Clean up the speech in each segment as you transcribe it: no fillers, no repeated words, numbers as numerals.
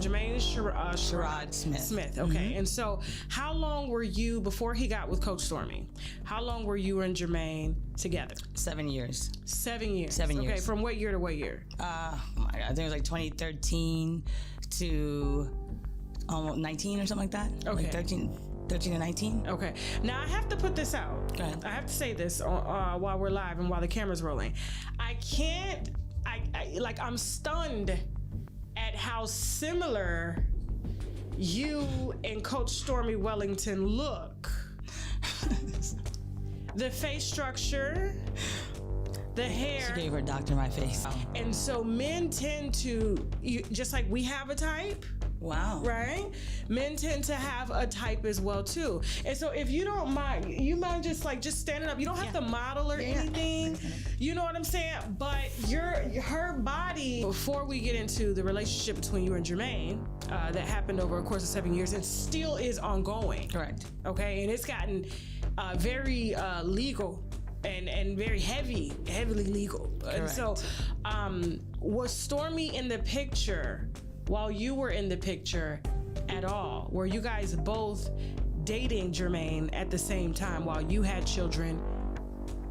Jermaine Sherrod Smith. Okay. And so how long were you, before he got with Coach Stormy, how long were you and Jermaine together? 7 years. 7 years. 7 years. Okay. From what year to what year? Oh my God, I think it was like 2013 to almost 19 or something like that. Okay. Like 13 to 19. Okay. Now I have to put this out. Go ahead. I have to say this while we're live and while the camera's rolling. I'm stunned at how similar you and Coach Stormy Wellington look. The face structure, the hair. She gave her doctor my face. And so men tend to, just like we have a type. Wow. Right? Men tend to have a type as well too. And so if you don't mind, you mind just standing up. You don't have to model or anything. You know what I'm saying? But her body, before we get into the relationship between you and Jermaine, that happened over a course of 7 years and still is ongoing. Correct. Okay, and it's gotten very legal and very heavily legal. Correct. And so was Stormy in the picture while you were in the picture at all? Were you guys both dating Jermaine at the same time while you had children,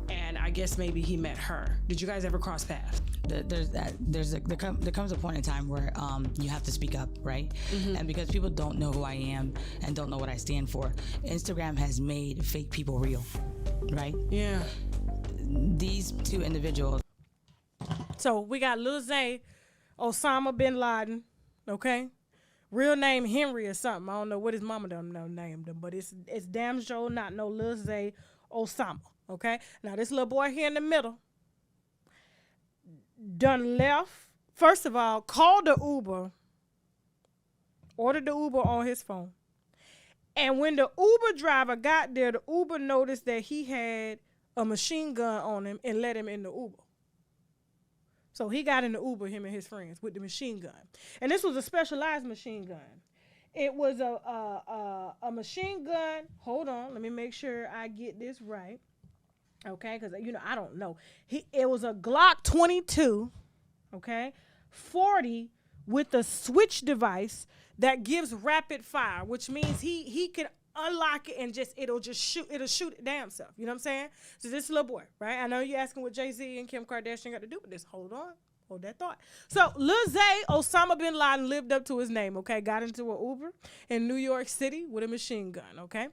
and I guess maybe he met her? Did you guys ever cross paths? There comes a point in time where you have to speak up, right? And because people don't know who I am and don't know what I stand for, Instagram has made fake people real, right? Yeah. These two individuals. So we got Lil Zay, Osama bin Laden, okay? Real name Henry or something. I don't know what his mama done named him, but it's damn sure not no Lil Zay Osama, okay? Now this little boy here in the middle done left. First of all, called the Uber, ordered the Uber on his phone. And when the Uber driver got there, the Uber noticed that he had a machine gun on him and let him in the Uber. So he got in the Uber, him and his friends, with the machine gun. And this was a specialized machine gun. It was a machine gun. Hold on, let me make sure I get this right. Okay, because, I don't know. It was a Glock 22, okay, 40 with a switch device that gives rapid fire, which means he could unlock it and it'll shoot it damn self. You know what I'm saying? So this little boy, right? I know you're asking what Jay-Z and Kim Kardashian got to do with this. Hold on. Hold that thought. So Lil Zay, Osama bin Laden, lived up to his name, okay? Got into an Uber in New York City with a machine gun, okay?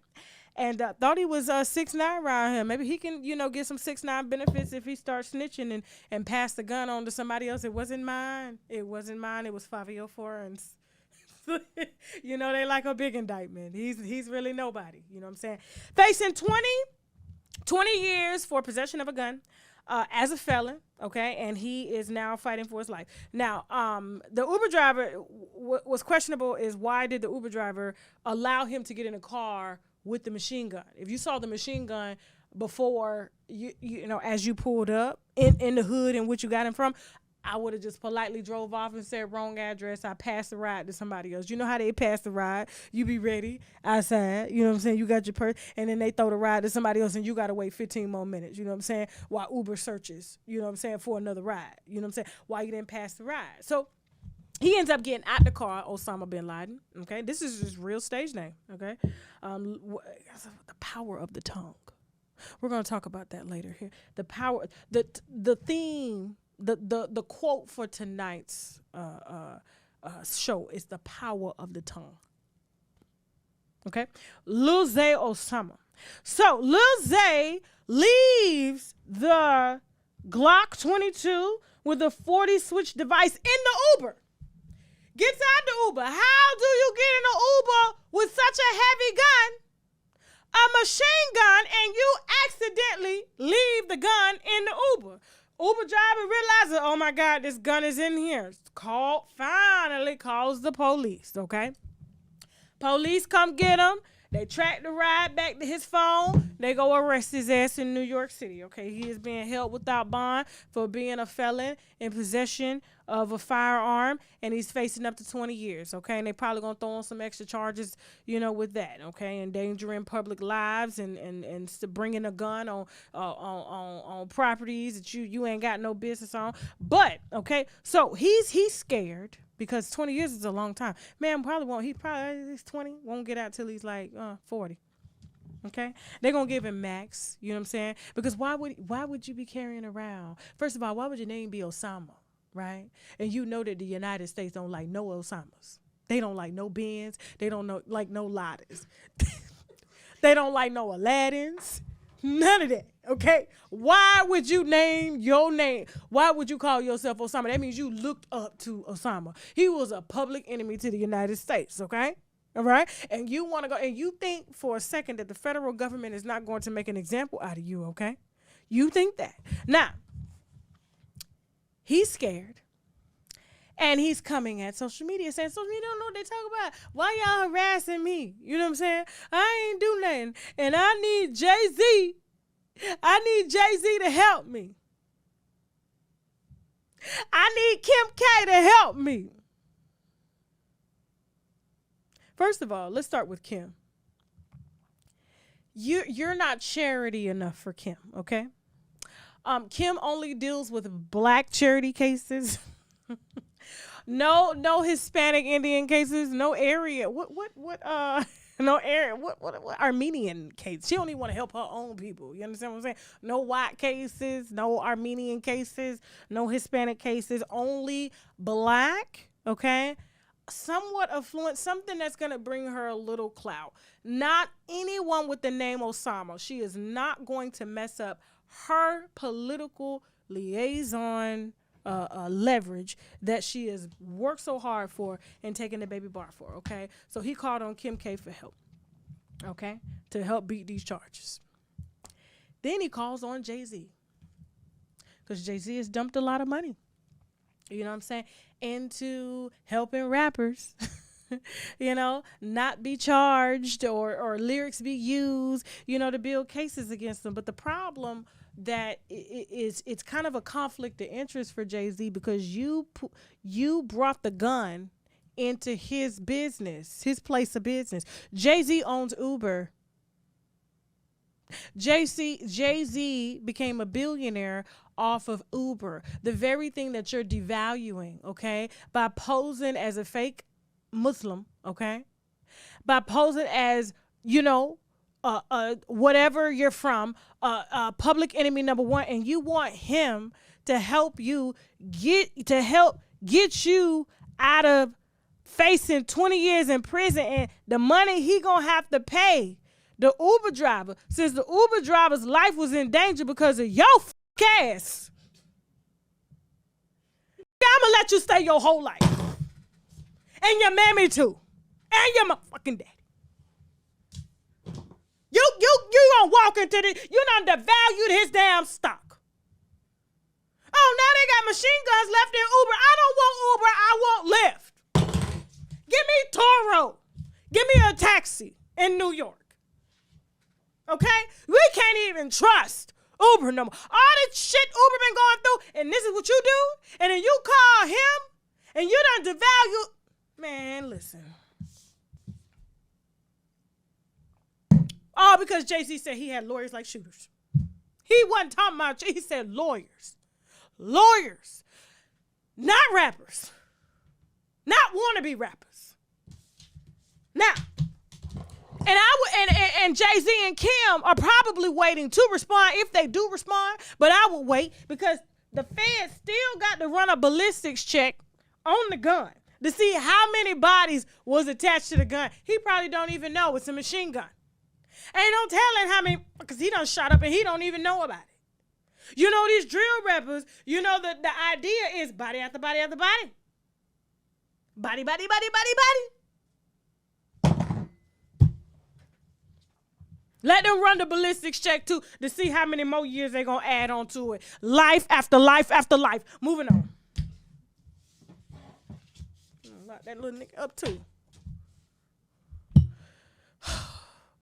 And thought he was 6'9" around here. Maybe he can, get some 6'9" benefits if he starts snitching and pass the gun on to somebody else. It wasn't mine. It wasn't mine. It was 504's. They like a big indictment. He's really nobody. You know what I'm saying? Facing 20 years for possession of a gun as a felon, okay? And he is now fighting for his life. Now, the Uber driver, was questionable is why did the Uber driver allow him to get in a car with the machine gun? If you saw the machine gun before, as you pulled up in the hood in which you got him from, I would have just politely drove off and said, wrong address. I passed the ride to somebody else. You know how they pass the ride? You be ready outside. You know what I'm saying? You got your purse. And then they throw the ride to somebody else and you got to wait 15 more minutes. You know what I'm saying? While Uber searches, you know what I'm saying, for another ride. You know what I'm saying? Why you didn't pass the ride. So he ends up getting out the car, Osama bin Laden. Okay? This is his real stage name. Okay? The power of the tongue. We're going to talk about that later here. The power, the theme. The quote for tonight's show is the power of the tongue. Okay? Lil Zay Osama. So Lil Zay leaves the Glock 22 with a 40 switch device in the Uber. Gets out the Uber. How do you get in an Uber with such a heavy gun, a machine gun, and you accidentally leave the gun in the Uber? Uber driver realizes, oh my God, this gun is in here. Finally calls the police, okay? Police come get him. They track the ride back to his phone. They go arrest his ass in New York City, okay? He is being held without bond for being a felon in possession of a firearm, and he's facing up to 20 years, okay? And they probably going to throw on some extra charges, with that, okay? Endangering public lives and bringing a gun on properties that you ain't got no business on. But, okay, so he's scared because 20 years is a long time. Man, he's 20, won't get out till he's like 40. Okay, they're gonna give him max. You know what I'm saying? Because why would you be carrying around? First of all, why would your name be Osama, right? And you know that the United States don't like no Osamas. They don't like no Bens. They don't like no Ladas. They don't like no Aladdins. None of that. Okay, why would you name your name? Why would you call yourself Osama? That means you looked up to Osama. He was a public enemy to the United States. Okay. All right. And you want to go and you think for a second that the federal government is not going to make an example out of you. OK, you think that. Now, he's scared and he's coming at social media saying, social media don't know what they talk about. Why y'all harassing me? You know what I'm saying? I ain't do nothing. And I need Jay-Z. I need Jay-Z to help me. I need Kim K to help me. First of all, let's start with Kim. You're not charity enough for Kim, okay? Kim only deals with black charity cases. No Hispanic Indian cases, no area. No area. What Armenian case? She don't even want to help her own people. You understand what I'm saying? No white cases, no Armenian cases, no Hispanic cases, only black, okay? Somewhat affluent, something that's going to bring her a little clout. Not anyone with the name Osama. She is not going to mess up her political liaison leverage that she has worked so hard for and taken the baby bar for, okay? So he called on Kim K for help, okay, to help beat these charges. Then he calls on Jay-Z because Jay-Z has dumped a lot of money, you know what I'm saying, into helping rappers, not be charged or lyrics be used, to build cases against them. But the problem that it's kind of a conflict of interest for Jay-Z because you brought the gun into his business, his place of business. Jay-Z owns Uber. Jay-Z became a billionaire off of Uber, the very thing that you're devaluing, okay, by posing as a fake Muslim, okay, by posing as, whatever you're from, public enemy number one, and you want him to help you get you out of facing 20 years in prison and the money he gonna have to pay the Uber driver, since the Uber driver's life was in danger because of your ass. I'm gonna let you stay your whole life. And your mammy too. And your motherfucking daddy. You gonna walk into this, you done devalued his damn stock. Oh, now they got machine guns left in Uber. I don't want Uber, I want Lyft. Give me Toro. Give me a taxi in New York. Okay? We can't even trust Uber no more. All this shit Uber been going through, and this is what you do? And then you call him, and you done devalue. Man, listen. All because Jay-Z said he had lawyers like shooters. He wasn't talking about, he said lawyers. Lawyers. Not rappers. Not wannabe rappers. Now, and Jay-Z and Kim are probably waiting to respond if they do respond, but I will wait because the feds still got to run a ballistics check on the gun to see how many bodies was attached to the gun. He probably don't even know it's a machine gun. Ain't no telling how many, because he done shot up and he don't even know about it. These drill rappers, the idea is body after body after body. Body, body, body, body, body. Let them run the ballistics check too to see how many more years they're going to add on to it. Life after life after life. Moving on. Lock that little nigga up too.